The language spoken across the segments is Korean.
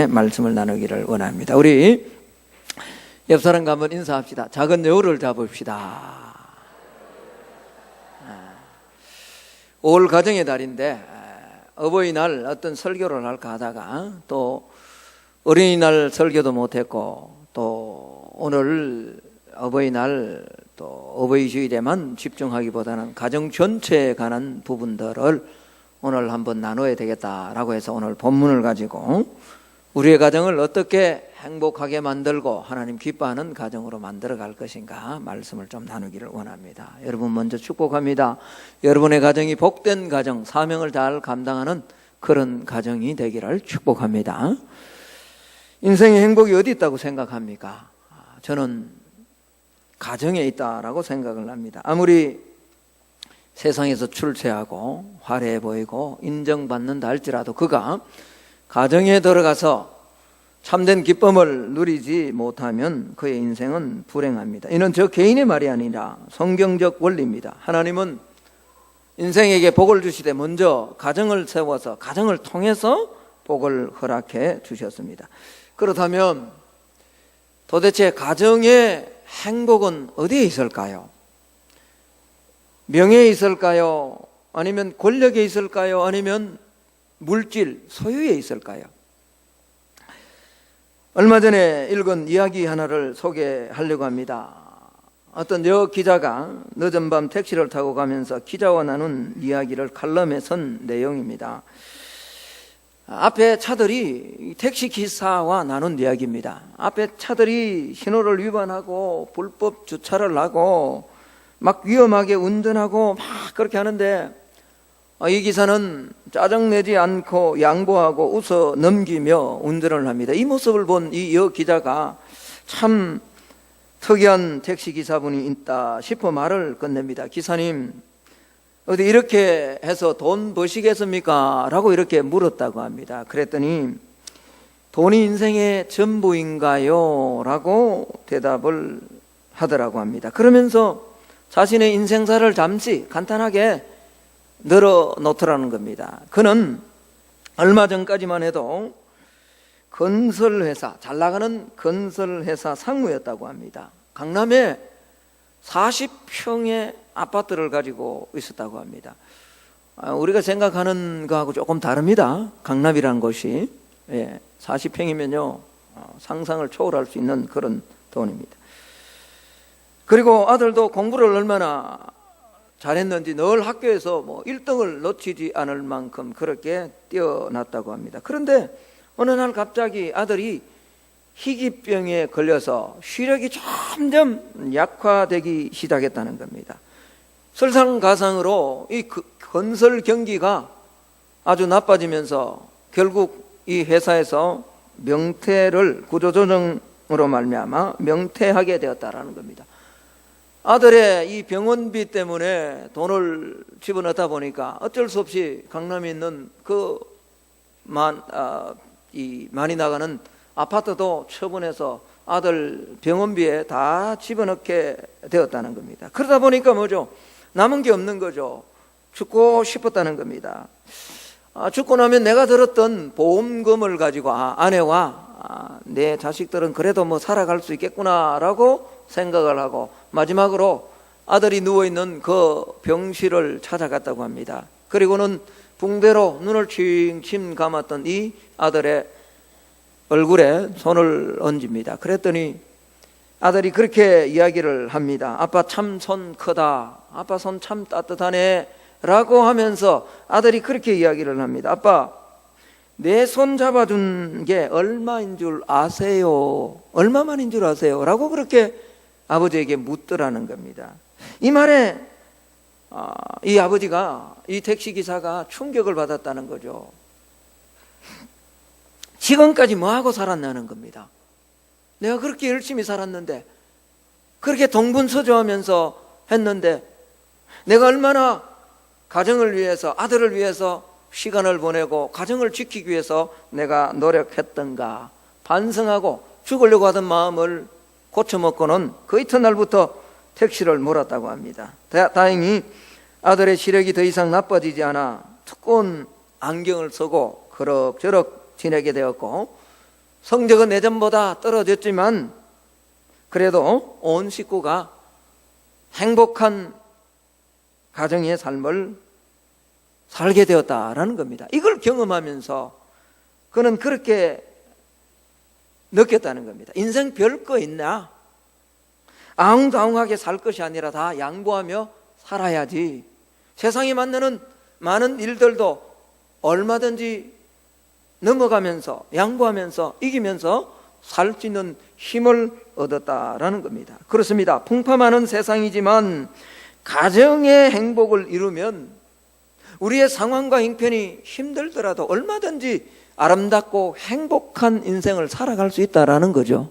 말씀을 나누기를 원합니다. 우리 옆 사람과 한번 인사합시다. 작은 여우를 잡읍시다. 5월 가정의 달인데 어버이날 어떤 설교를 할까 하다가 또 어린이날 설교도 못했고 또 오늘 어버이날 또 어버이 주일에만 집중하기보다는 가정 전체에 관한 부분들을 오늘 한번 나눠야 되겠다라고 해서 오늘 본문을 가지고 우리의 가정을 어떻게 행복하게 만들고 하나님 기뻐하는 가정으로 만들어 갈 것인가 말씀을 좀 나누기를 원합니다. 여러분 먼저 축복합니다. 여러분의 가정이 복된 가정, 사명을 잘 감당하는 그런 가정이 되기를 축복합니다. 인생의 행복이 어디 있다고 생각합니까? 저는 가정에 있다라고 생각을 합니다. 아무리 세상에서 출세하고 화려해 보이고 인정받는다 할지라도 그가 가정에 들어가서 참된 기쁨을 누리지 못하면 그의 인생은 불행합니다. 이는 저 개인의 말이 아니라 성경적 원리입니다. 하나님은 인생에게 복을 주시되 먼저 가정을 세워서 가정을 통해서 복을 허락해 주셨습니다. 그렇다면 도대체 가정의 행복은 어디에 있을까요? 명예에 있을까요? 아니면 권력에 있을까요? 아니면 물질, 소유에 있을까요? 얼마 전에 읽은 이야기 하나를 소개하려고 합니다. 어떤 기자가 늦은 밤 택시를 타고 가면서 기자와 나눈 이야기를 칼럼에 쓴 내용입니다. 앞에 차들이 택시 기사와 나눈 이야기입니다. 앞에 차들이 신호를 위반하고 불법 주차를 하고 막 위험하게 운전하고 막 그렇게 하는데 이 기사는 짜증내지 않고 양보하고 웃어 넘기며 운전을 합니다. 이 모습을 본 이 기자가 참 특이한 택시 기사분이 있다 싶어 말을 건넵니다. 기사님, 어디 이렇게 해서 돈 버시겠습니까? 라고 이렇게 물었다고 합니다. 그랬더니 돈이 인생의 전부인가요? 라고 대답을 하더라고 합니다. 그러면서 자신의 인생사를 잠시 간단하게 늘어놓더라는 겁니다. 그는 얼마 전까지만 해도 건설회사, 잘 나가는 건설회사 상무였다고 합니다. 강남에 40평의 아파트를 가지고 있었다고 합니다. 우리가 생각하는 거하고 조금 다릅니다. 강남이라는 곳이 40평이면요 상상을 초월할 수 있는 그런 돈입니다. 그리고 아들도 공부를 얼마나 잘했는지 늘 학교에서 1등을 놓치지 않을 만큼 그렇게 뛰어났다고 합니다. 그런데 어느 날 갑자기 아들이 희귀병에 걸려서 시력이 점점 약화되기 시작했다는 겁니다. 설상가상으로 이 건설 경기가 아주 나빠지면서 결국 이 회사에서 명퇴를 구조조정으로 말미암아 명퇴하게 되었다라는 겁니다. 아들의 이 병원비 때문에 돈을 집어넣다 보니까 어쩔 수 없이 강남에 있는 많이 나가는 아파트도 처분해서 아들 병원비에 다 집어넣게 되었다는 겁니다. 그러다 보니까 뭐죠? 남은 게 없는 거죠. 죽고 싶었다는 겁니다. 죽고 나면 내가 들었던 보험금을 가지고 아내와 내 자식들은 그래도 살아갈 수 있겠구나라고 생각을 하고 마지막으로 아들이 누워있는 그 병실을 찾아갔다고 합니다. 그리고는 붕대로 눈을 칭칭 감았던 이 아들의 얼굴에 손을 얹습니다. 그랬더니 아들이 그렇게 이야기를 합니다. 아빠 참 손 크다. 아빠 손 참 따뜻하네. 라고 하면서 아들이 그렇게 이야기를 합니다. 아빠, 내 손 잡아준 게 얼마인 줄 아세요? 얼마만인 줄 아세요? 라고 그렇게 아버지에게 묻더라는 겁니다. 이 말에 이 아버지가, 이 택시기사가 충격을 받았다는 거죠. 지금까지 뭐하고 살았냐는 겁니다. 내가 그렇게 열심히 살았는데, 그렇게 동분서주하면서 했는데, 내가 얼마나 가정을 위해서, 아들을 위해서 시간을 보내고 가정을 지키기 위해서 내가 노력했던가 반성하고 죽으려고 하던 마음을 고쳐먹고는 그 이튿날부터 택시를 몰았다고 합니다. 다행히 아들의 시력이 더 이상 나빠지지 않아 두꺼운 안경을 쓰고 그럭저럭 지내게 되었고, 성적은 예전보다 떨어졌지만 그래도 온 식구가 행복한 가정의 삶을 살게 되었다라는 겁니다. 이걸 경험하면서 그는 그렇게 느꼈다는 겁니다. 인생 별거 있나? 아웅다웅하게 살 것이 아니라 다 양보하며 살아야지. 세상에 만나는 많은 일들도 얼마든지 넘어가면서 양보하면서 이기면서 살 수 있는 힘을 얻었다라는 겁니다. 그렇습니다. 풍파많은 세상이지만 가정의 행복을 이루면 우리의 상황과 형편이 힘들더라도 얼마든지 아름답고 행복한 인생을 살아갈 수 있다라는 거죠.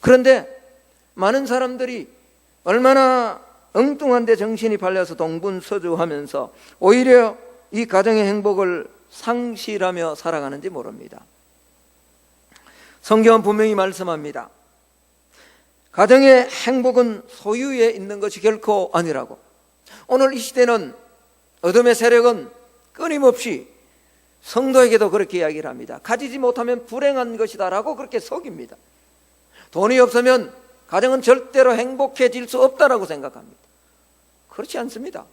그런데 많은 사람들이 얼마나 엉뚱한데 정신이 팔려서 동분서주하면서 오히려 이 가정의 행복을 상실하며 살아가는지 모릅니다. 성경은 분명히 말씀합니다. 가정의 행복은 소유에 있는 것이 결코 아니라고. 오늘 이 시대는 어둠의 세력은 끊임없이 성도에게도 그렇게 이야기를 합니다. 가지지 못하면 불행한 것이다 라고 그렇게 속입니다. 돈이 없으면 가정은 절대로 행복해질 수 없다라고 생각합니다. 그렇지 않습니다.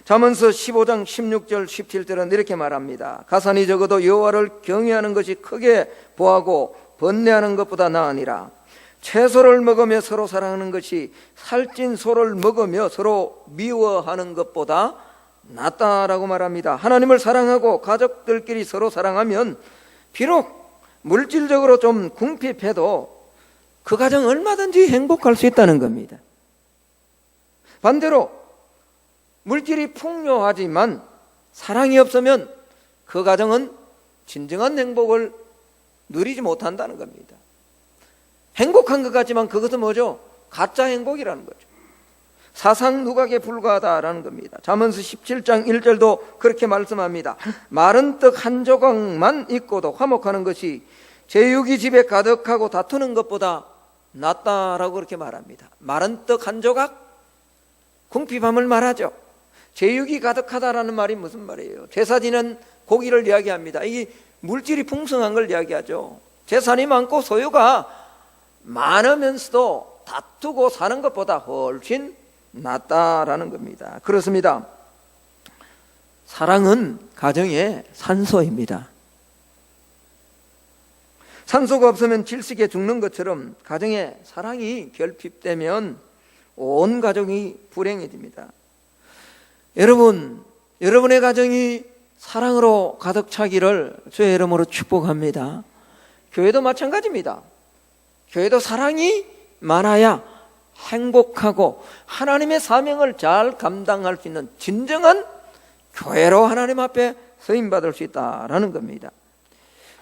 잠언서 15장 16절 17절은 이렇게 말합니다. 가산이 적어도 여호와를 경외하는 것이 크게 보하고 번뇌하는 것보다 나으니라. 채소를 먹으며 서로 사랑하는 것이 살찐 소를 먹으며 서로 미워하는 것보다 낫다라고 말합니다. 하나님을 사랑하고 가족들끼리 서로 사랑하면 비록 물질적으로 좀 궁핍해도 그 가정 얼마든지 행복할 수 있다는 겁니다. 반대로 물질이 풍요하지만 사랑이 없으면 그 가정은 진정한 행복을 누리지 못한다는 겁니다. 행복한 것 같지만 그것은 뭐죠? 가짜 행복이라는 거죠. 사상 누각에 불과하다라는 겁니다. 잠언서 17장 1절도 그렇게 말씀합니다. 마른 떡 한 조각만 있고도 화목하는 것이 제육이 집에 가득하고 다투는 것보다 낫다라고 그렇게 말합니다. 마른 떡 한 조각? 궁핍함을 말하죠. 제육이 가득하다라는 말이 무슨 말이에요? 제사 지는 고기를 이야기합니다. 이게 물질이 풍성한 걸 이야기하죠. 재산이 많고 소유가 많으면서도 다투고 사는 것보다 훨씬 낫다라는 겁니다. 그렇습니다. 사랑은 가정의 산소입니다. 산소가 없으면 질식에 죽는 것처럼 가정에 사랑이 결핍되면 온 가정이 불행해집니다. 여러분, 여러분의 가정이 사랑으로 가득 차기를 주의 이름으로 축복합니다. 교회도 마찬가지입니다. 교회도 사랑이 많아야 행복하고 하나님의 사명을 잘 감당할 수 있는 진정한 교회로 하나님 앞에 서임받을 수 있다라는 겁니다.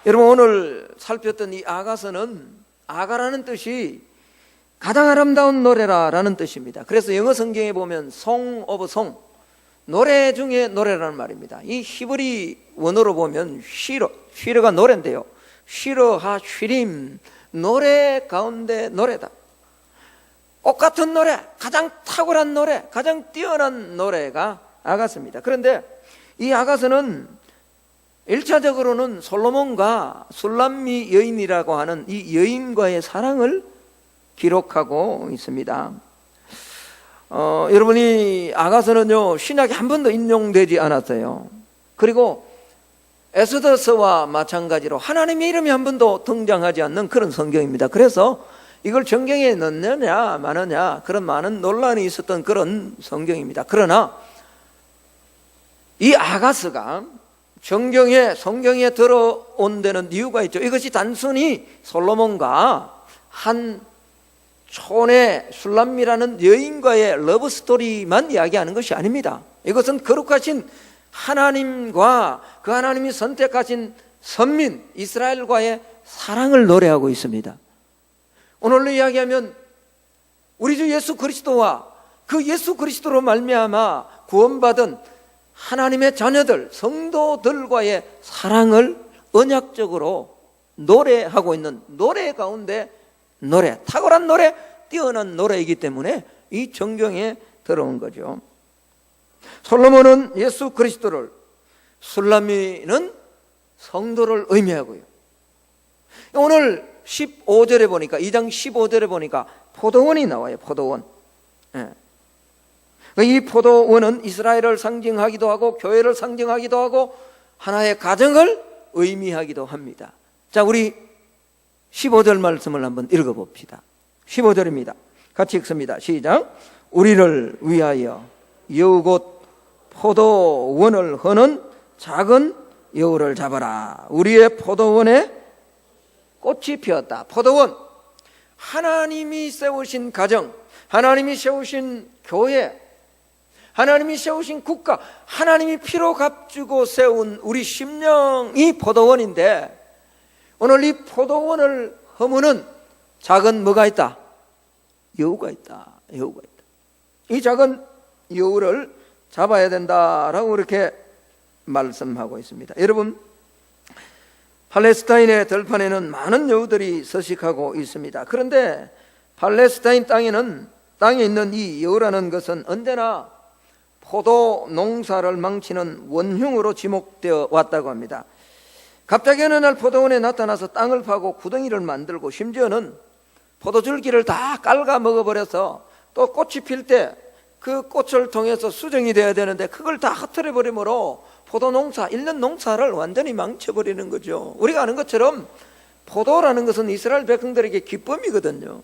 여러분, 오늘 살폈던 이 아가서는 아가라는 뜻이 가장 아름다운 노래라는 뜻입니다. 그래서 영어 성경에 보면 Song of Song, 노래 중에 노래라는 말입니다. 이 히브리 원어로 보면 쉬러가 노래인데요. 쉬러하 쉬림, 노래 가운데 노래다. 똑같은 노래, 가장 탁월한 노래, 가장 뛰어난 노래가 아가서입니다. 그런데 이 아가서는 1차적으로는 솔로몬과 술람미 여인이라고 하는 이 여인과의 사랑을 기록하고 있습니다. 여러분이 아가서는요, 신약에 한 번도 인용되지 않았어요. 그리고 에스더서와 마찬가지로 하나님의 이름이 한 번도 등장하지 않는 그런 성경입니다. 그래서 이걸 성경에 넣느냐 마느냐 그런 많은 논란이 있었던 그런 성경입니다. 그러나 이 아가서가 성경에 들어온 데는 이유가 있죠. 이것이 단순히 솔로몬과 한 촌의 술람미라는 여인과의 러브 스토리만 이야기하는 것이 아닙니다. 이것은 거룩하신 하나님과 그 하나님이 선택하신 선민 이스라엘과의 사랑을 노래하고 있습니다. 오늘로 이야기하면 우리 주 예수 그리스도와 그 예수 그리스도로 말미암아 구원받은 하나님의 자녀들, 성도들과의 사랑을 언약적으로 노래하고 있는 노래 가운데 노래, 탁월한 노래, 뛰어난 노래이기 때문에 이 정경에 들어온 거죠. 솔로몬은 예수 그리스도를, 술람미는 성도를 의미하고요. 오늘 15절에 보니까 2장 15절에 보니까 포도원이 나와요. 포도원. 예. 이 포도원은 이스라엘을 상징하기도 하고 교회를 상징하기도 하고 하나의 가정을 의미하기도 합니다. 자, 우리 15절 말씀을 한번 읽어봅시다. 15절입니다. 같이 읽습니다. 시작. 우리를 위하여 여우 곧 포도원을 허는 작은 여우를 잡아라. 우리의 포도원에 꽃이 피었다. 포도원, 하나님이 세우신 가정, 하나님이 세우신 교회, 하나님이 세우신 국가, 하나님이 피로 값주고 세운 우리 심령이 포도원인데, 오늘 이 포도원을 허무는 작은 뭐가 있다? 여우가 있다. 여우가 있다. 이 작은 여우를 잡아야 된다라고 이렇게 말씀하고 있습니다. 여러분, 팔레스타인의 들판에는 많은 여우들이 서식하고 있습니다. 그런데 팔레스타인 땅에 있는 이 여우라는 것은 언제나 포도 농사를 망치는 원흉으로 지목되어 왔다고 합니다. 갑자기 어느 날 포도원에 나타나서 땅을 파고 구덩이를 만들고 심지어는 포도줄기를 다 깔아 먹어버려서 또 꽃이 필 때 그 꽃을 통해서 수정이 돼야 되는데 그걸 다 흩어져 버리므로 포도 농사, 1년 농사를 완전히 망쳐버리는 거죠. 우리가 아는 것처럼 포도라는 것은 이스라엘 백성들에게 기쁨이거든요.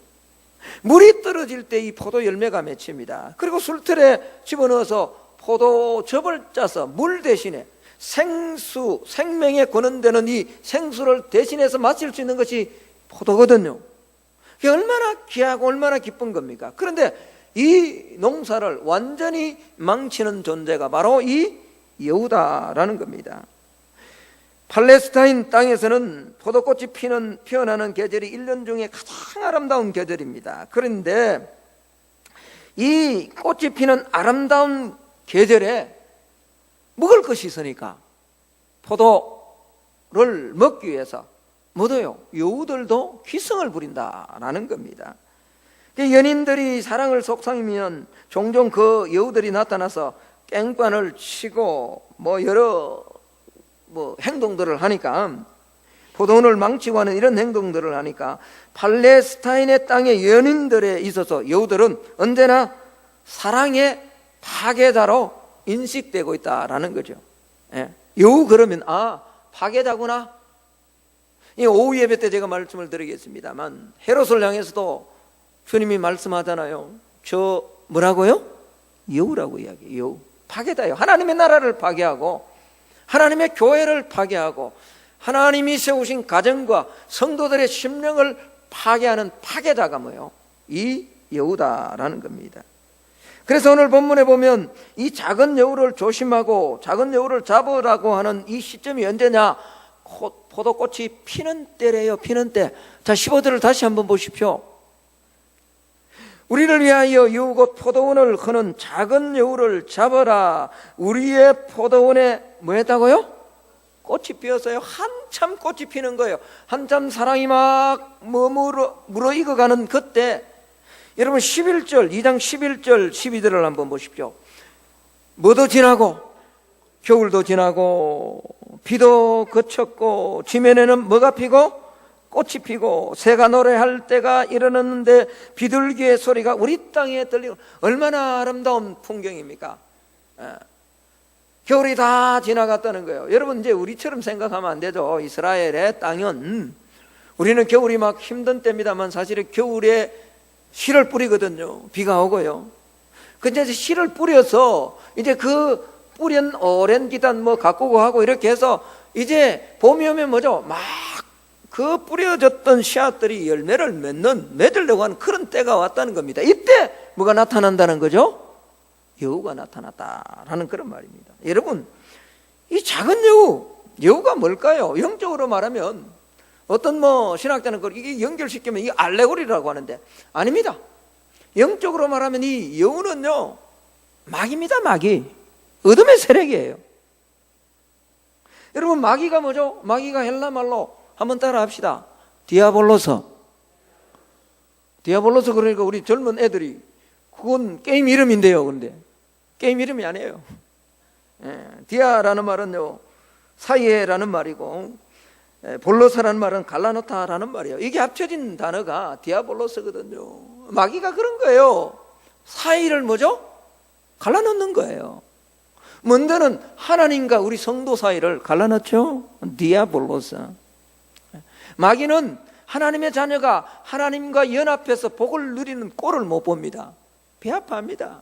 물이 떨어질 때 이 포도 열매가 맺힙니다. 그리고 술틀에 집어넣어서 포도즙을 짜서 물 대신에 생수, 생명에 권한되는 이 생수를 대신해서 마실 수 있는 것이 포도거든요. 그게 얼마나 귀하고 얼마나 기쁜 겁니까? 그런데 이 농사를 완전히 망치는 존재가 바로 이 여우다라는 겁니다. 팔레스타인 땅에서는 포도꽃이 피어나는 계절이 1년 중에 가장 아름다운 계절입니다. 그런데 이 꽃이 피는 아름다운 계절에 먹을 것이 있으니까 포도를 먹기 위해서 뭐도요? 여우들도 기승을 부린다라는 겁니다. 연인들이 사랑을 속삭이면 종종 그 여우들이 나타나서 깽판을 치고 여러 행동들을 하니까, 포도원을 망치고 하는 이런 행동들을 하니까 팔레스타인의 땅의 연인들에 있어서 여우들은 언제나 사랑의 파괴자로 인식되고 있다라는 거죠. 예. 여우 그러면 파괴자구나. 이 오후 예배 때 제가 말씀을 드리겠습니다만, 헤롯을 향해서도 주님이 말씀하잖아요. 저 뭐라고요? 여우라고 이야기해요. 여우. 파괴자요. 하나님의 나라를 파괴하고 하나님의 교회를 파괴하고 하나님이 세우신 가정과 성도들의 심령을 파괴하는 파괴자가 뭐예요? 이 여우다라는 겁니다. 그래서 오늘 본문에 보면 이 작은 여우를 조심하고 작은 여우를 잡으라고 하는 이 시점이 언제냐? 포도꽃이 피는 때래요. 피는 때. 자, 15절을 다시 한번 보십시오. 우리를 위하여 여우 곧 포도원을 허는 작은 여우를 잡아라. 우리의 포도원에 뭐 했다고요? 꽃이 피었어요. 한참 꽃이 피는 거예요. 한참 사랑이 막 무르익어가는 그때, 여러분 11절, 2장 11절 12절을 한번 보십시오. 뭐도 지나고 겨울도 지나고 비도 그쳤고 지면에는 뭐가 피고 꽃이 피고 새가 노래할 때가 이르렀는데 비둘기의 소리가 우리 땅에 들리고, 얼마나 아름다운 풍경입니까? 겨울이 다 지나갔다는 거예요. 여러분, 이제 우리처럼 생각하면 안 되죠. 이스라엘의 땅은, 우리는 겨울이 막 힘든 때입니다만 사실은 겨울에 씨를 뿌리거든요. 비가 오고요. 근데 씨를 뿌려서 이제 그 뿌린 오랜 기간 가꾸고 하고 이렇게 해서 이제 봄이 오면 뭐죠? 막 그 뿌려졌던 씨앗들이 열매를 맺으려고 하는 그런 때가 왔다는 겁니다. 이때 뭐가 나타난다는 거죠? 여우가 나타났다라는 그런 말입니다. 여러분, 이 작은 여우가 뭘까요? 영적으로 말하면 어떤 신학자는 이게 연결시키면 이게 알레고리라고 하는데 아닙니다. 영적으로 말하면 이 여우는요, 마귀입니다. 마귀. 어둠의 세력이에요. 여러분, 마귀가 뭐죠? 마귀가 헬라 말로 한번 따라 합시다. 디아볼로서. 그러니까 우리 젊은 애들이 그건 게임 이름인데요. 근데 게임 이름이 아니에요. 디아라는 말은요, 사이에라는 말이고, 볼로스라는 말은 갈라놓다라는 말이에요. 이게 합쳐진 단어가 디아볼로스거든요. 마귀가 그런 거예요. 사이를 뭐죠? 갈라놓는 거예요. 먼저는 하나님과 우리 성도 사이를 갈라놓죠. 디아볼로스. 마귀는 하나님의 자녀가 하나님과 연합해서 복을 누리는 꼴을 못 봅니다. 배 아파합니다.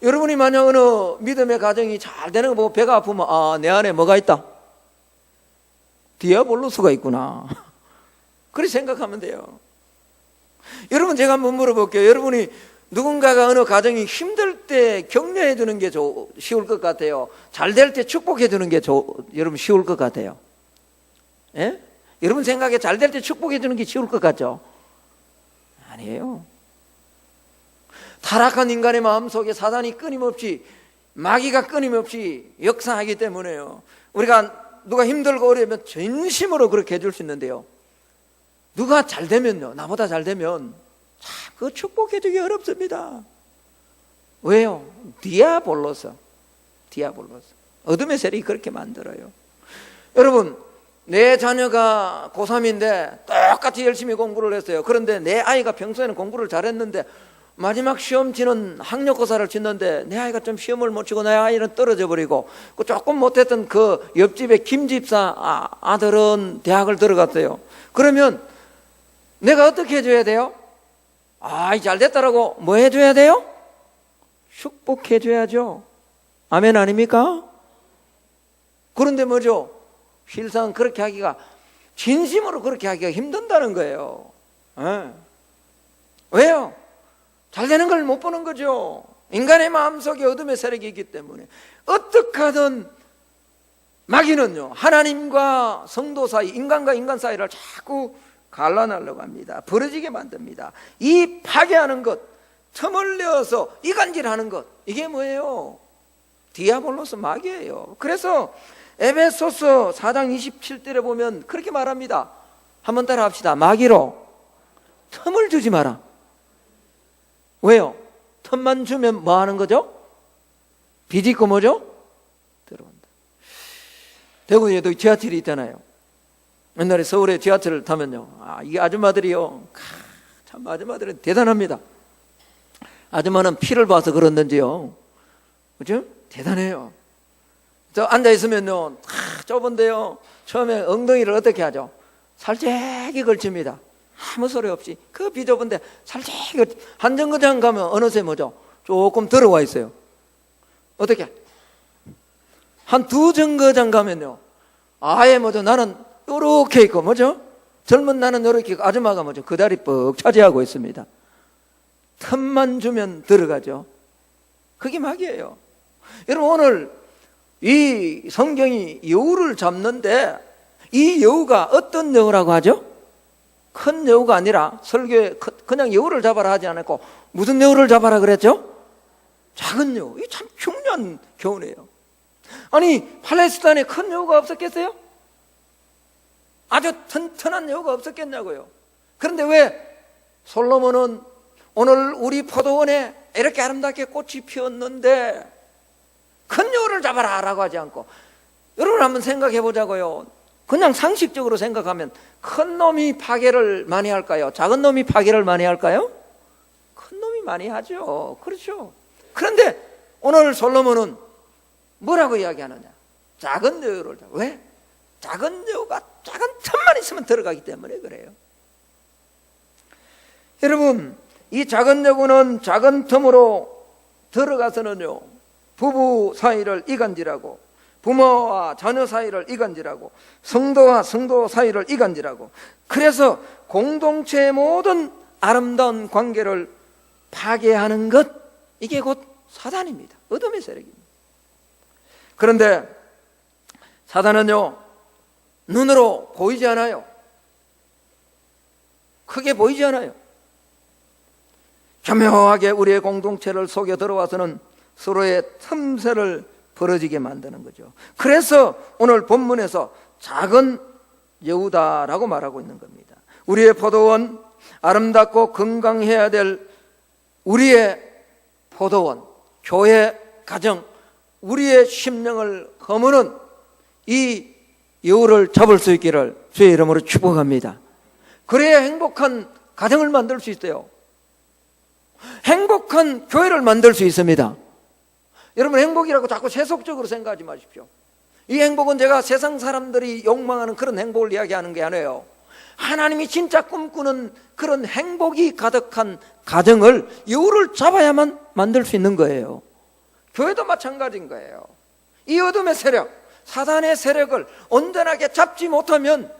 여러분이 만약 어느 믿음의 가정이 잘 되는 거 보고 배가 아프면 내 안에 뭐가 있다? 디아볼로스가 있구나. 그렇게 생각하면 돼요. 여러분, 제가 한번 물어볼게요. 여러분이 누군가가 어느 가정이 힘들 때 격려해 주는 게 쉬울 것 같아요? 잘 될 때 축복해 주는 게 여러분 쉬울 것 같아요? 예? 여러분 생각에 잘 될 때 축복해 주는 게 쉬울 것 같죠? 아니에요. 타락한 인간의 마음속에 사단이 끊임없이, 마귀가 끊임없이 역사하기 때문에요. 우리가 누가 힘들고 어려우면 진심으로 그렇게 해줄 수 있는데요, 누가 잘 되면요, 나보다 잘 되면 자꾸 축복해 주기 어렵습니다. 왜요? 디아볼로스. 어둠의 세력이 그렇게 만들어요. 여러분, 내 자녀가 고3인데 똑같이 열심히 공부를 했어요. 그런데 내 아이가 평소에는 공부를 잘했는데 마지막 시험 치는 학력고사를 치는데 내 아이가 좀 시험을 못 치고 내 아이는 떨어져 버리고, 조금 못했던 그 옆집의 김집사 아들은 대학을 들어갔어요. 그러면 내가 어떻게 해줘야 돼요? 잘 됐다라고 뭐 해줘야 돼요? 축복해줘야죠. 아멘 아닙니까? 그런데 뭐죠? 실상 그렇게 하기가, 진심으로 그렇게 하기가 힘든다는 거예요. 왜요? 잘 되는 걸 못 보는 거죠. 인간의 마음속에 어둠의 세력이 있기 때문에. 어떻게 하든 마귀는요, 하나님과 성도 사이, 인간과 인간 사이를 자꾸 갈라내려고 합니다. 벌어지게 만듭니다. 이 파괴하는 것, 틈을 내어서 이간질하는 것, 이게 뭐예요? 디아볼로스, 마귀예요. 그래서 에베소서 4장 27절에 보면 그렇게 말합니다. 한번 따라 합시다. 마귀로 틈을 주지 마라. 왜요? 틈만 주면 뭐 하는 거죠? 비집고 뭐죠? 들어온다. 대구에도 지하철이 있잖아요. 옛날에 서울에 지하철을 타면요, 이 아줌마들이요, 참 아줌마들은 대단합니다. 아줌마는 피를 봐서 그렇는지요, 그죠? 대단해요. 저 앉아있으면요, 좁은데요, 처음에 엉덩이를 어떻게 하죠? 살짝이 걸칩니다. 아무 소리 없이. 그 비좁은데 살짝이, 한 정거장 가면 어느새 뭐죠? 조금 들어와 있어요. 어떻게? 한 두 정거장 가면요, 아예 뭐죠? 나는 요렇게 있고, 뭐죠? 젊은 나는 요렇게 있고, 아줌마가 뭐죠? 그 다리 뻑 차지하고 있습니다. 틈만 주면 들어가죠. 그게 마귀예요. 여러분, 오늘 이 성경이 여우를 잡는데, 이 여우가 어떤 여우라고 하죠? 큰 여우가 아니라, 설교에 그냥 여우를 잡아라 하지 않았고 무슨 여우를 잡아라 그랬죠? 작은 여우. 이 참 중요한 교훈이에요. 아니, 팔레스타인에 큰 여우가 없었겠어요? 아주 튼튼한 여우가 없었겠냐고요. 그런데 왜 솔로몬은 오늘 우리 포도원에 이렇게 아름답게 꽃이 피었는데 큰 여우를 잡아라 라고 하지 않고, 여러분 한번 생각해 보자고요. 그냥 상식적으로 생각하면 큰 놈이 파괴를 많이 할까요? 작은 놈이 파괴를 많이 할까요? 큰 놈이 많이 하죠. 그렇죠. 그런데 오늘 솔로몬은 뭐라고 이야기하느냐? 작은 여우를. 왜? 작은 여우가 작은 틈만 있으면 들어가기 때문에 그래요. 여러분, 이 작은 여우는 작은 틈으로 들어가서는요, 부부 사이를 이간질하고, 부모와 자녀 사이를 이간질하고, 성도와 성도 사이를 이간질하고, 그래서 공동체의 모든 아름다운 관계를 파괴하는 것, 이게 곧 사단입니다. 어둠의 세력입니다. 그런데 사단은요, 눈으로 보이지 않아요. 크게 보이지 않아요. 교묘하게 우리의 공동체를 속여 들어와서는 서로의 틈새를 벌어지게 만드는 거죠. 그래서 오늘 본문에서 작은 여우다라고 말하고 있는 겁니다. 우리의 포도원, 아름답고 건강해야 될 우리의 포도원, 교회, 가정, 우리의 심령을 허무는 이 여우를 잡을 수 있기를 주의 이름으로 축복합니다. 그래야 행복한 가정을 만들 수 있어요. 행복한 교회를 만들 수 있습니다. 여러분, 행복이라고 자꾸 세속적으로 생각하지 마십시오. 이 행복은 제가 세상 사람들이 욕망하는 그런 행복을 이야기하는 게 아니에요. 하나님이 진짜 꿈꾸는 그런 행복이 가득한 가정을 여우를 잡아야만 만들 수 있는 거예요. 교회도 마찬가지인 거예요. 이 어둠의 세력, 사단의 세력을 온전하게 잡지 못하면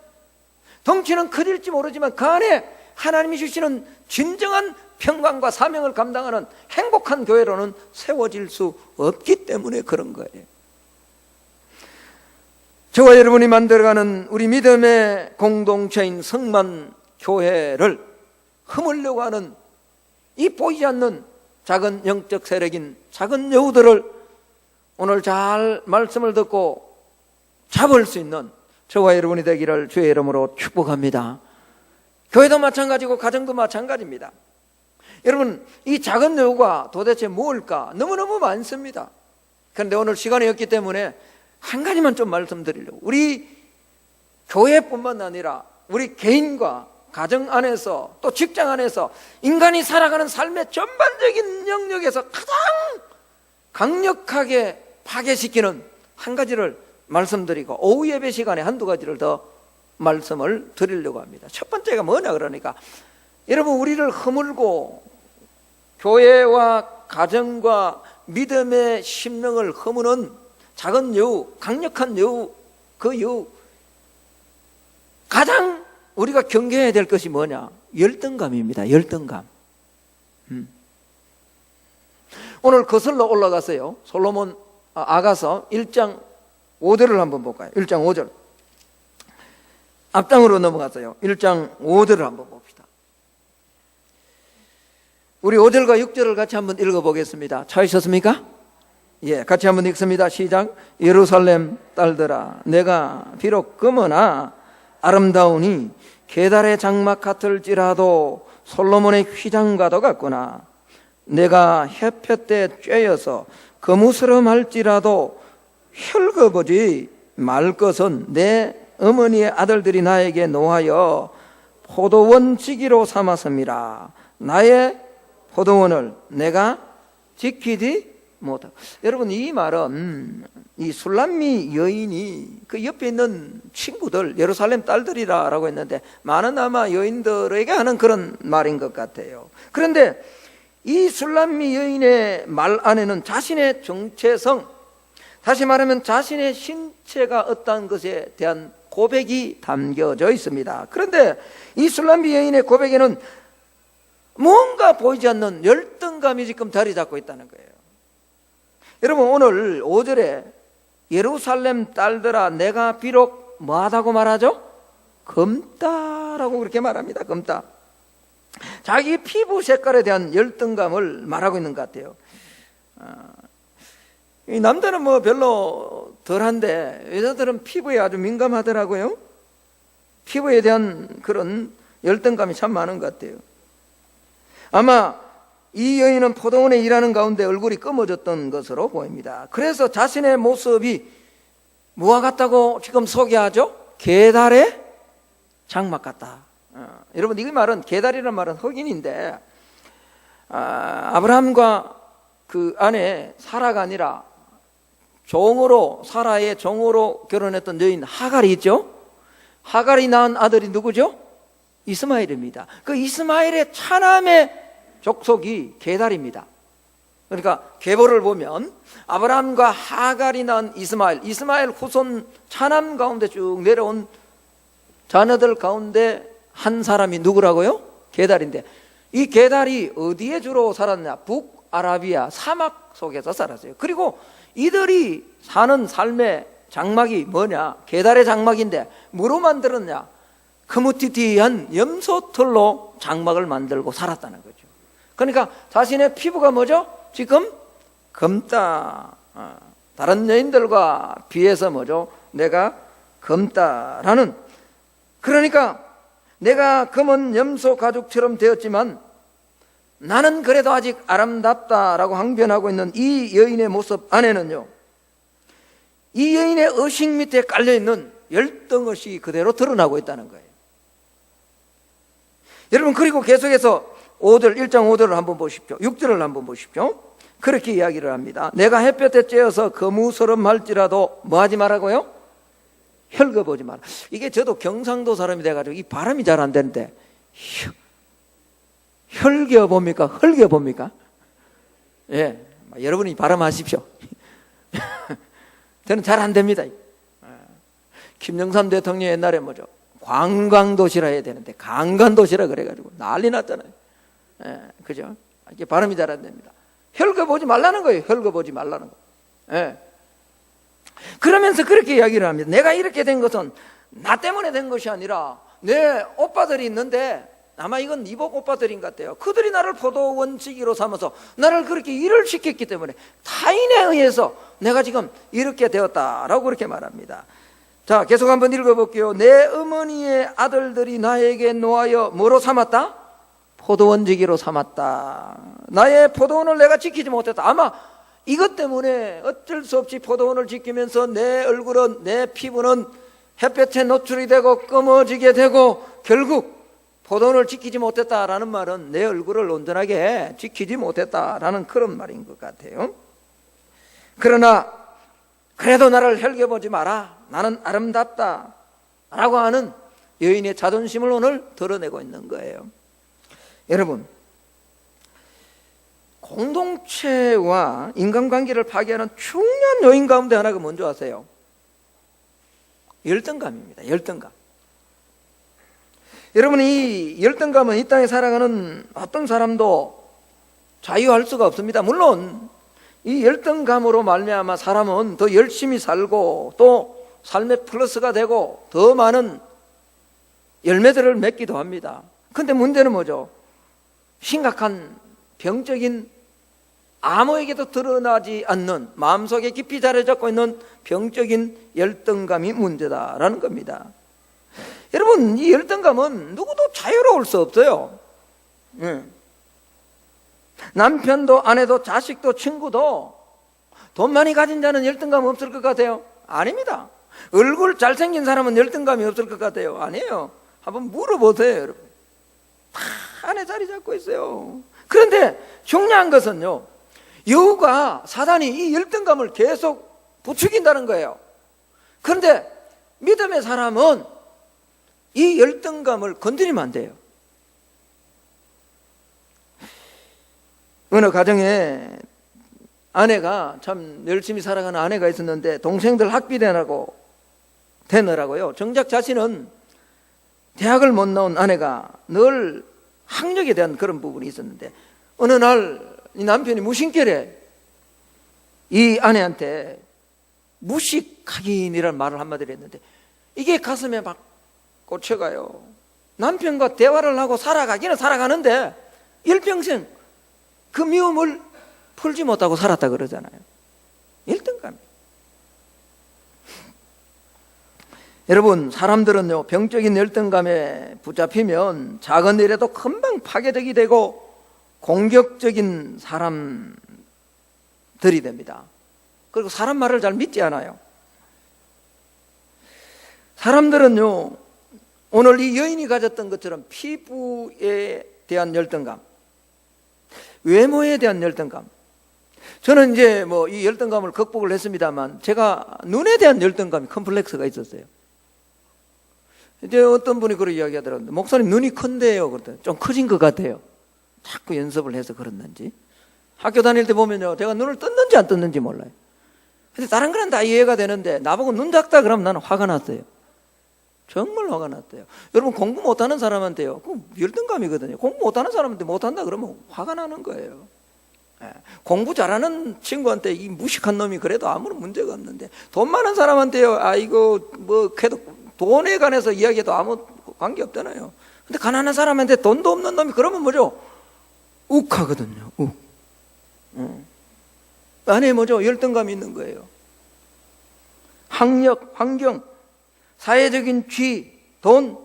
덩치는 커질지 모르지만 그 안에 하나님이 주시는 진정한 평강과 사명을 감당하는 행복한 교회로는 세워질 수 없기 때문에 그런 거예요. 저와 여러분이 만들어가는 우리 믿음의 공동체인 성만 교회를 흠으려고 하는 이 보이지 않는 작은 영적 세력인 작은 여우들을 오늘 잘 말씀을 듣고 잡을 수 있는 저와 여러분이 되기를 주의 이름으로 축복합니다. 교회도 마찬가지고 가정도 마찬가지입니다. 여러분, 이 작은 여우가 도대체 뭘까? 너무너무 많습니다. 그런데 오늘 시간이 없기 때문에 한 가지만 좀 말씀드리려고. 우리 교회뿐만 아니라 우리 개인과 가정 안에서 또 직장 안에서 인간이 살아가는 삶의 전반적인 영역에서 가장 강력하게 파괴시키는 한 가지를 말씀드리고 오후 예배 시간에 한두 가지를 더 말씀을 드리려고 합니다. 첫 번째가 뭐냐 그러니까 여러분, 우리를 허물고 교회와 가정과 믿음의 심령을 허무는 작은 여우, 강력한 여우, 그 여우, 가장 우리가 경계해야 될 것이 뭐냐? 열등감입니다. 열등감. 오늘 거슬러 올라가서요, 솔로몬 아가서 1장 5절을 한번 볼까요? 1장 5절. 앞장으로 넘어가서요, 1장 5절을 한번 봅시다. 우리 5절과 6절을 같이 한번 읽어보겠습니다. 찾으셨습니까? 예, 같이 한번 읽습니다. 시작. 예루살렘 딸들아, 내가 비록 검으나 아름다우니 계달의 장막 같을지라도 솔로몬의 휘장과도 같구나. 내가 햇볕에 쬐여서 거무스름할지라도 혈거보지 말 것은 내 어머니의 아들들이 나에게 노하여 포도원 지기로 삼았습니다. 나의 포도원을 내가 지키지 못하고. 여러분, 이 말은 이 술람미 여인이 그 옆에 있는 친구들, 예루살렘 딸들이라고 했는데 많은 아마 여인들에게 하는 그런 말인 것 같아요. 그런데 이 술람미 여인의 말 안에는 자신의 정체성, 다시 말하면 자신의 신체가 어떠한 것에 대한 고백이 담겨져 있습니다. 그런데 이 술람미 여인의 고백에는 뭔가 보이지 않는 열등감이 지금 자리 잡고 있다는 거예요. 여러분, 오늘 5절에 예루살렘 딸들아, 내가 비록 뭐하다고 말하죠? 검다라고 그렇게 말합니다. 검다. 자기 피부 색깔에 대한 열등감을 말하고 있는 것 같아요. 이 남자는 뭐 별로 덜한데 여자들은 피부에 아주 민감하더라고요. 피부에 대한 그런 열등감이 참 많은 것 같아요. 아마 이 여인은 포도원에 일하는 가운데 얼굴이 검어졌던 것으로 보입니다. 그래서 자신의 모습이 뭐와 같다고 지금 소개하죠? 계달의 장막 같다. 여러분, 이 말은, 계달이라는 말은 흑인인데 아브라함과 그 아내 사라가 아니라 종으로, 사라의 종으로 결혼했던 여인 하갈이 있죠? 하갈이 낳은 아들이 누구죠? 이스마엘입니다. 그 이스마엘의 차남의 족속이 계달입니다. 그러니까 계보를 보면 아브라함과 하갈이 낳은 이스마엘 후손 차남 가운데 쭉 내려온 자녀들 가운데 한 사람이 누구라고요? 계달인데, 이 계달이 어디에 주로 살았냐? 북아라비아 사막 속에서 살았어요. 그리고 이들이 사는 삶의 장막이 뭐냐? 계달의 장막인데 뭐로 만들었냐? 크무티티한 염소털로 장막을 만들고 살았다는 거죠. 그러니까 자신의 피부가 뭐죠? 지금 검다. 다른 여인들과 비해서 뭐죠? 내가 검다라는. 그러니까 내가 검은 염소 가죽처럼 되었지만 나는 그래도 아직 아름답다라고 항변하고 있는 이 여인의 모습 안에는요, 이 여인의 의식 밑에 깔려있는 열등의식이 그대로 드러나고 있다는 거예요. 여러분, 그리고 계속해서 1장 5절을 한번 보십시오. 6절을 한번 보십시오. 그렇게 이야기를 합니다. 내가 햇볕에 쬐어서 거무스름할지라도 뭐 하지 말라고요? 혈거보지 마라. 이게 저도 경상도 사람이 돼가지고 이 발음이 잘 안 되는데, 혈겨봅니까? 헐겨봅니까? 예, 여러분이 발음하십시오. 저는 잘 안 됩니다. 김영삼 대통령이 옛날에 뭐죠? 관광도시라 해야 되는데 강간도시라 그래가지고 난리 났잖아요. 예, 그죠? 이게 발음이 잘 안 됩니다. 혈거보지 말라는 거예요. 혈거보지 말라는 거. 예. 그러면서 그렇게 이야기를 합니다. 내가 이렇게 된 것은 나 때문에 된 것이 아니라 내 오빠들이 있는데, 아마 이건 이복 오빠들인 것 같아요. 그들이 나를 포도원지기로 삼아서 나를 그렇게 일을 시켰기 때문에 타인에 의해서 내가 지금 이렇게 되었다라고 그렇게 말합니다. 자, 계속 한번 읽어볼게요. 내 어머니의 아들들이 나에게 노하여 뭐로 삼았다? 포도원지기로 삼았다. 나의 포도원을 내가 지키지 못했다. 아마 이것 때문에 어쩔 수 없이 포도원을 지키면서 내 얼굴은, 내 피부는 햇볕에 노출이 되고 검어지게 되고, 결국 포도원을 지키지 못했다라는 말은 내 얼굴을 온전하게 지키지 못했다라는 그런 말인 것 같아요. 그러나 그래도 나를 혈겨보지 마라, 나는 아름답다 라고 하는 여인의 자존심을 오늘 드러내고 있는 거예요. 여러분, 공동체와 인간관계를 파괴하는 중요한 요인 가운데 하나가 뭔지 아세요? 열등감입니다. 열등감. 여러분, 이 열등감은 이 땅에 살아가는 어떤 사람도 자유할 수가 없습니다. 물론 이 열등감으로 말미암아 사람은 더 열심히 살고 또 삶의 플러스가 되고 더 많은 열매들을 맺기도 합니다. 그런데 문제는 뭐죠? 심각한 병적인, 아무에게도 드러나지 않는 마음속에 깊이 자리 잡고 있는 병적인 열등감이 문제다라는 겁니다. 여러분, 이 열등감은 누구도 자유로울 수 없어요. 남편도 아내도 자식도 친구도 돈 많이 가진 자는 열등감 없을 것 같아요? 아닙니다. 얼굴 잘생긴 사람은 열등감이 없을 것 같아요? 아니에요. 한번 물어보세요, 여러분. 다 안에 자리 잡고 있어요. 그런데 중요한 것은요, 여우가, 사단이 이 열등감을 계속 부추긴다는 거예요. 그런데 믿음의 사람은 이 열등감을 건드리면 안 돼요. 어느 가정에 아내가, 참 열심히 살아가는 아내가 있었는데 동생들 학비 되느라고요, 정작 자신은 대학을 못 나온 아내가 늘 학력에 대한 그런 부분이 있었는데, 어느 날 이 남편이 무심결에 이 아내한테 무식하긴이라는 말을 한마디를 했는데, 이게 가슴에 막 꽂혀가요. 남편과 대화를 하고 살아가기는 살아가는데 일평생 그 미움을 풀지 못하고 살았다 그러잖아요. 열등감. 여러분, 사람들은요, 병적인 열등감에 붙잡히면 작은 일에도 금방 파괴적이 되고 공격적인 사람들이 됩니다. 그리고 사람 말을 잘 믿지 않아요. 사람들은요, 오늘 이 여인이 가졌던 것처럼 피부에 대한 열등감, 외모에 대한 열등감. 저는 이제 뭐 이 열등감을 극복을 했습니다만, 제가 눈에 대한 열등감이 컴플렉스가 있었어요. 이제 어떤 분이 그렇게 이야기하더라고요. 목사님, 눈이 큰데요. 그랬더니 좀 커진 것 같아요. 자꾸 연습을 해서 그랬는지. 학교 다닐 때 보면요, 제가 눈을 떴는지 안 떴는지 몰라요. 근데 다른 거는 다 이해가 되는데 나보고 눈 작다 그러면 나는 화가 났어요. 정말 화가 났대요. 여러분, 공부 못하는 사람한테요, 그 열등감이거든요. 공부 못하는 사람한테 못한다 그러면 화가 나는 거예요. 공부 잘하는 친구한테 이 무식한 놈이 그래도 아무런 문제가 없는데, 돈 많은 사람한테요, 아이고 뭐 그래도 돈에 관해서 이야기해도 아무 관계 없잖아요. 근데 가난한 사람한테 돈도 없는 놈이 그러면 뭐죠? 욱하거든요. 욱. 안에 뭐죠? 열등감이 있는 거예요. 학력, 환경, 사회적인 쥐, 돈,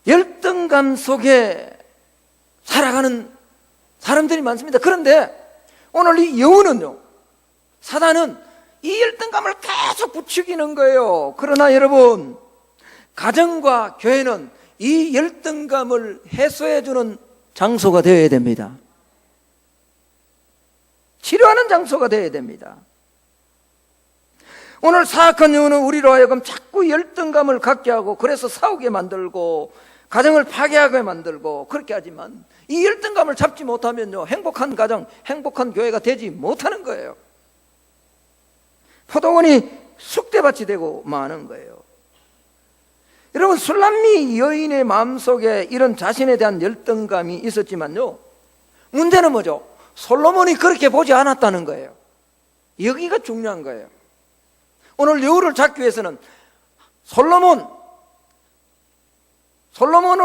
열등감 속에 살아가는 사람들이 많습니다. 그런데 오늘 이 여우는요, 사단은 이 열등감을 계속 부추기는 거예요. 그러나 여러분, 가정과 교회는 이 열등감을 해소해주는 장소가 되어야 됩니다. 치료하는 장소가 되어야 됩니다. 오늘 사악한 이유는 우리로 하여금 자꾸 열등감을 갖게 하고, 그래서 싸우게 만들고 가정을 파괴하게 만들고 그렇게 하지만, 이 열등감을 잡지 못하면요, 행복한 가정, 행복한 교회가 되지 못하는 거예요. 포도원이 쑥대밭이 되고 마는 거예요. 여러분, 술람미 여인의 마음속에 이런 자신에 대한 열등감이 있었지만요, 문제는 뭐죠? 솔로몬이 그렇게 보지 않았다는 거예요. 여기가 중요한 거예요. 오늘 여우를 잡기 위해서는 솔로몬으로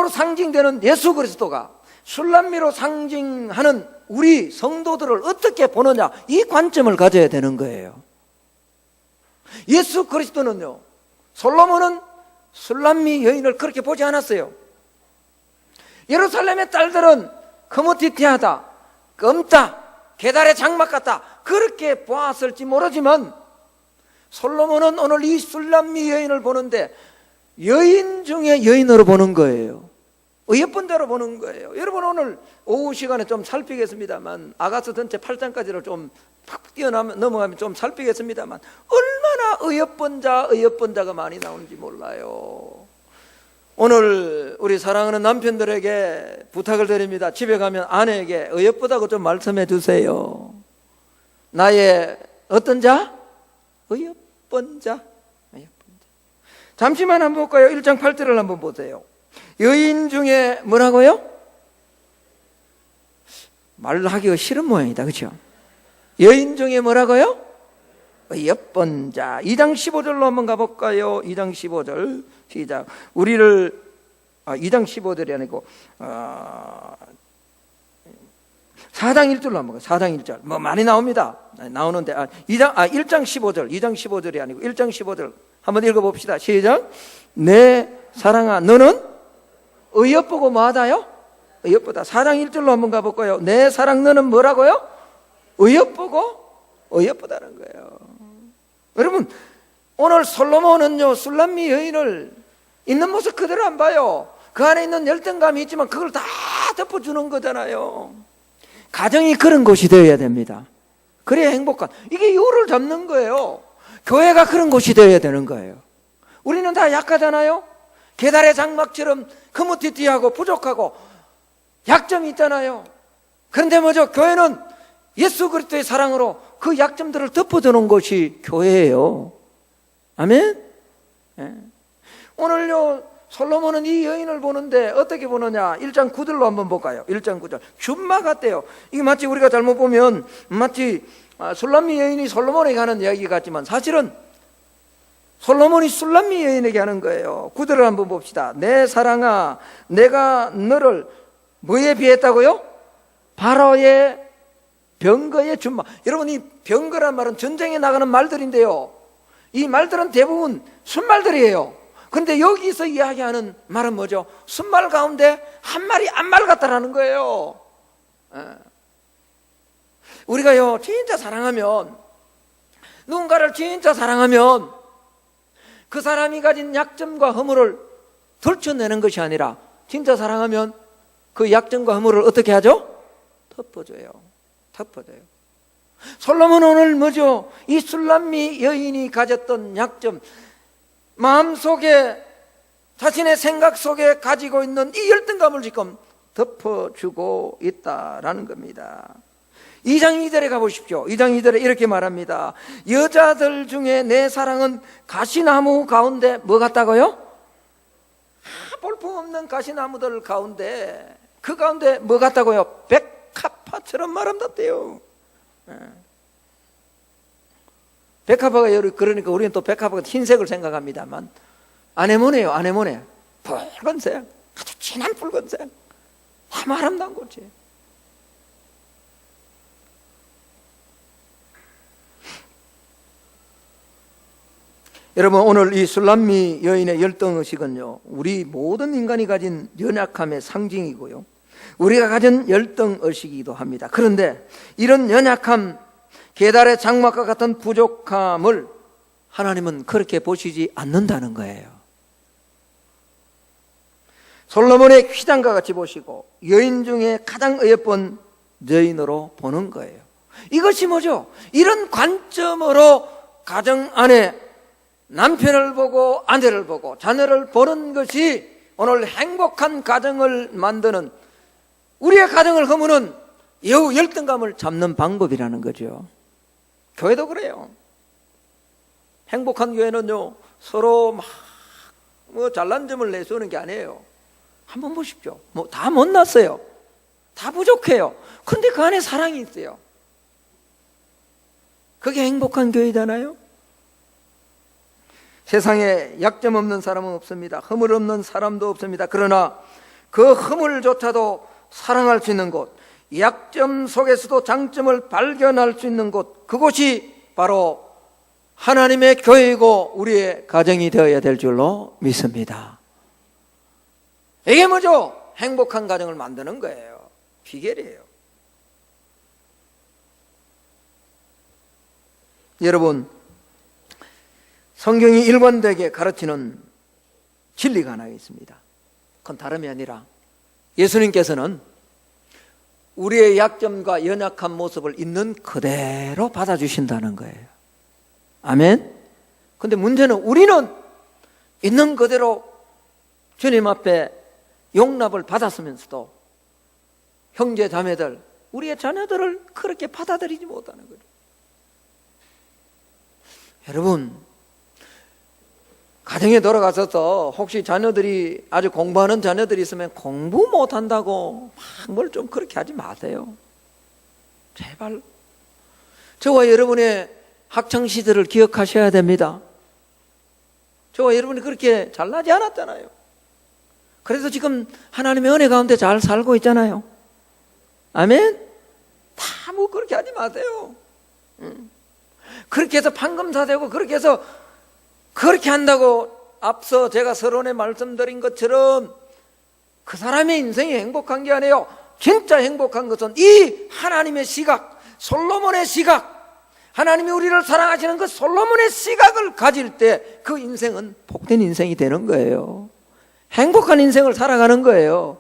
상징되는 예수 그리스도가 술람미로 상징하는 우리 성도들을 어떻게 보느냐, 이 관점을 가져야 되는 거예요. 예수 그리스도는요, 솔로몬은 술람미 여인을 그렇게 보지 않았어요. 예루살렘의 딸들은 거뭇튀튀하다, 검다, 계달의 장막 같다, 그렇게 보았을지 모르지만 솔로몬은 오늘 이 술람미 여인을 보는데 여인 중에 여인으로 보는 거예요. 예쁜 대로 보는 거예요. 여러분, 오늘 오후 시간에 좀 살피겠습니다만, 아가서 전체 8장까지를 좀 팍 뛰어넘어가면 좀 살피겠습니다만, 얼마나 어여쁜 자가 많이 나오는지 몰라요. 오늘 우리 사랑하는 남편들에게 부탁을 드립니다. 집에 가면 아내에게 어여쁘다고 좀 말씀해 주세요. 나의 어떤 자? 어여쁜 자. 잠시만 한번 볼까요? 1장 8절을 한번 보세요. 여인 중에 뭐라고요? 말하기가 싫은 모양이다, 그렇죠? 여인 중에 뭐라고요? 예쁜 자. 2장 15절로 한번 가볼까요? 2장 15절 시작. 2장 15절이 아니고 4장 1절로 한번 가요. 4장 1절 뭐 많이 나옵니다. 나오는데 1장 15절, 2장 15절이 아니고 1장 15절 한번 읽어봅시다. 시작. 내 사랑아, 너는 어여쁘고 뭐하다요? 어여쁘다. 4장 1절로 한번 가볼까요? 내 사랑, 너는 뭐라고요? 어여쁘고 어여쁘다는 거예요. 여러분, 오늘 솔로몬은요, 술람미 여인을 있는 모습 그대로 안 봐요. 그 안에 있는 열등감이 있지만 그걸 다 덮어주는 거잖아요. 가정이 그런 곳이 되어야 됩니다. 그래야 행복한, 이게 요를 잡는 거예요. 교회가 그런 곳이 되어야 되는 거예요. 우리는 다 약하잖아요. 계달의 장막처럼 거뭇튀튀하고 부족하고 약점이 있잖아요. 그런데 뭐죠? 교회는 예수 그리스도의 사랑으로 그 약점들을 덮어주는 것이 교회예요. 아멘? 네. 오늘요, 솔로몬은 이 여인을 보는데 어떻게 보느냐? 1장 9절로 한번 볼까요? 1장 9절. 줌마 같대요. 이게 마치 우리가 잘못 보면 마치 술람미 여인이 솔로몬에게 하는 이야기 같지만, 사실은 솔로몬이 술람미 여인에게 하는 거예요. 9절을 한번 봅시다. 내 사랑아, 내가 너를 뭐에 비했다고요? 바로의 병거의 줌마. 여러분, 이 병거란 말은 전쟁에 나가는 말들인데요, 이 말들은 대부분 순말들이에요. 그런데 여기서 이야기하는 말은 뭐죠? 순말 가운데 한 마리 안 말 같다라는 거예요. 우리가요, 진짜 사랑하면, 누군가를 진짜 사랑하면 그 사람이 가진 약점과 허물을 덜쳐내는 것이 아니라, 진짜 사랑하면 그 약점과 허물을 어떻게 하죠? 덮어줘요. 솔로몬은 오늘 뭐죠? 이 술람미 여인이 가졌던 약점, 마음속에, 자신의 생각 속에 가지고 있는 이 열등감을 지금 덮어주고 있다라는 겁니다. 2장 2절에 가보십시오. 2장 2절에 이렇게 말합니다. 여자들 중에 내 사랑은 가시나무 가운데 뭐 같다고요? 볼품없는 가시나무들 가운데, 그 가운데 뭐 같다고요? 백합화처럼 말한다대요. 백합화가, 그러니까 우리는 또 백합화가 흰색을 생각합니다만, 아네모네요. 아네모네. 붉은색, 아주 진한 붉은색, 참 아름다운 꽃이에요. 여러분, 오늘 이 술람미 여인의 열등의식은요, 우리 모든 인간이 가진 연약함의 상징이고요, 우리가 가진 열등의식이기도 합니다. 그런데 이런 연약함, 계달의 장막과 같은 부족함을 하나님은 그렇게 보시지 않는다는 거예요. 솔로몬의 휘장과 같이 보시고 여인 중에 가장 예쁜 여인으로 보는 거예요. 이것이 뭐죠? 이런 관점으로 가정 안에 남편을 보고 아내를 보고 자녀를 보는 것이 오늘 행복한 가정을 만드는, 우리의 가정을 허무는 여우 열등감을 잡는 방법이라는 거죠. 교회도 그래요. 행복한 교회는요, 서로 막 잘난 점을 내세우는 게 아니에요. 한번 보십시오. 다 못났어요. 다 부족해요. 근데 그 안에 사랑이 있어요. 그게 행복한 교회잖아요. 세상에 약점 없는 사람은 없습니다. 허물 없는 사람도 없습니다. 그러나 그 허물조차도 사랑할 수 있는 곳, 약점 속에서도 장점을 발견할 수 있는 곳, 그곳이 바로 하나님의 교회이고 우리의 가정이 되어야 될 줄로 믿습니다. 이게 뭐죠? 행복한 가정을 만드는 거예요. 비결이에요. 여러분, 성경이 일관되게 가르치는 진리가 하나 있습니다. 그건 다름이 아니라 예수님께서는 우리의 약점과 연약한 모습을 있는 그대로 받아주신다는 거예요. 아멘? 근데 문제는 우리는 있는 그대로 주님 앞에 용납을 받았으면서도 형제 자매들, 우리의 자녀들을 그렇게 받아들이지 못하는 거죠. 여러분, 가정에 돌아가셔서 혹시 자녀들이 아주 공부하는 자녀들이 있으면 공부 못한다고 막 뭘 좀 그렇게 하지 마세요. 제발. 저와 여러분의 학창시절을 기억하셔야 됩니다. 저와 여러분이 그렇게 잘나지 않았잖아요. 그래서 지금 하나님의 은혜 가운데 잘 살고 있잖아요. 아멘? 다 뭐 그렇게 하지 마세요. 그렇게 해서 판검사 되고 그렇게 해서 그렇게 한다고 앞서 제가 서론에 말씀드린 것처럼 그 사람의 인생이 행복한 게 아니에요. 진짜 행복한 것은 이 하나님의 시각, 솔로몬의 시각, 하나님이 우리를 사랑하시는 그 솔로몬의 시각을 가질 때 그 인생은 복된 인생이 되는 거예요. 행복한 인생을 살아가는 거예요.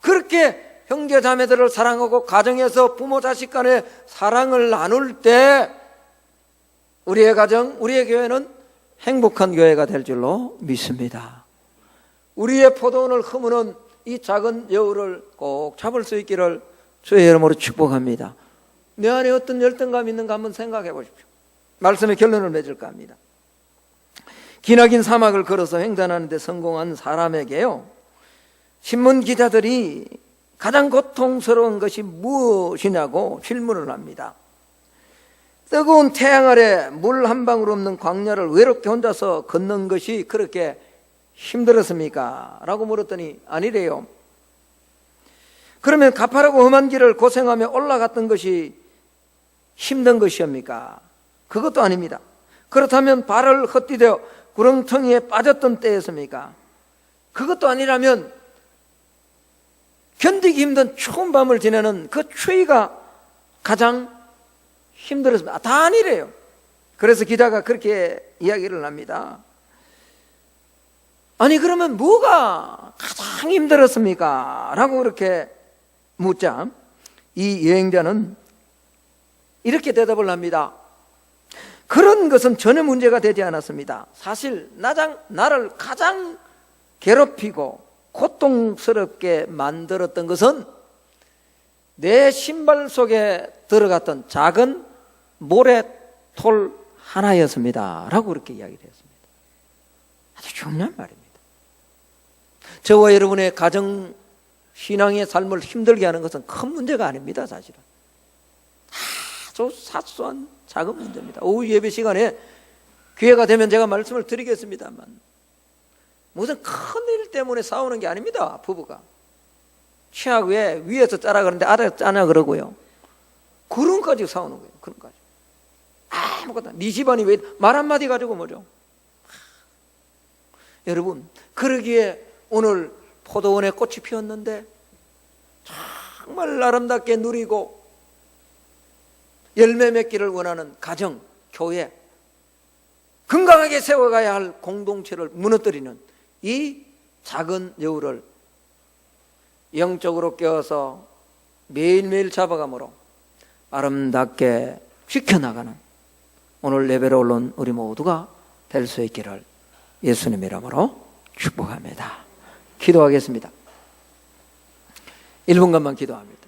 그렇게 형제 자매들을 사랑하고 가정에서 부모 자식 간의 사랑을 나눌 때 우리의 가정, 우리의 교회는 행복한 교회가 될 줄로 믿습니다. 우리의 포도원을 허무는 이 작은 여우를 꼭 잡을 수 있기를 주의 이름으로 축복합니다. 내 안에 어떤 열등감이 있는가 한번 생각해 보십시오. 말씀의 결론을 맺을까 합니다. 기나긴 사막을 걸어서 횡단하는 데 성공한 사람에게요, 신문 기자들이 가장 고통스러운 것이 무엇이냐고 질문을 합니다. 뜨거운 태양 아래 물 한 방울 없는 광야를 외롭게 혼자서 걷는 것이 그렇게 힘들었습니까? 라고 물었더니 아니래요. 그러면 가파르고 험한 길을 고생하며 올라갔던 것이 힘든 것이옵니까? 그것도 아닙니다. 그렇다면 발을 헛디뎌 구렁텅이에 빠졌던 때였습니까? 그것도 아니라면 견디기 힘든 추운 밤을 지내는 그 추위가 가장 힘들었습니다. 다 아니래요. 그래서 기자가 그렇게 이야기를 합니다. 아니 그러면 뭐가 가장 힘들었습니까? 라고 그렇게 묻자 이 여행자는 이렇게 대답을 합니다. 그런 것은 전혀 문제가 되지 않았습니다. 사실 나를 가장 괴롭히고 고통스럽게 만들었던 것은 내 신발 속에 들어갔던 작은 모래톨 하나였습니다. 라고 그렇게 이야기를 했습니다. 아주 중요한 말입니다. 저와 여러분의 가정 신앙의 삶을 힘들게 하는 것은 큰 문제가 아닙니다. 사실은 아주 사소한 작은 문제입니다. 오후 예배 시간에 기회가 되면 제가 말씀을 드리겠습니다만 무슨 큰일 때문에 싸우는 게 아닙니다. 부부가 치약 왜 위에서 짜라 그러는데 아래서 짜냐 그러고요. 그런 가지고 싸우는 거예요. 그런 가지고 아무것도 네 집안이 왜 말 한마디 가지고 뭐죠? 여러분, 그러기에 오늘 포도원에 꽃이 피었는데 정말 아름답게 누리고 열매 맺기를 원하는 가정, 교회, 건강하게 세워가야 할 공동체를 무너뜨리는 이 작은 여우를 영적으로 깨워서 매일매일 잡아감으로 아름답게 지켜나가는 오늘 예배로 올라온 우리 모두가 될 수 있기를 예수님 이름으로 축복합니다. 기도하겠습니다. 1분간만 기도합니다.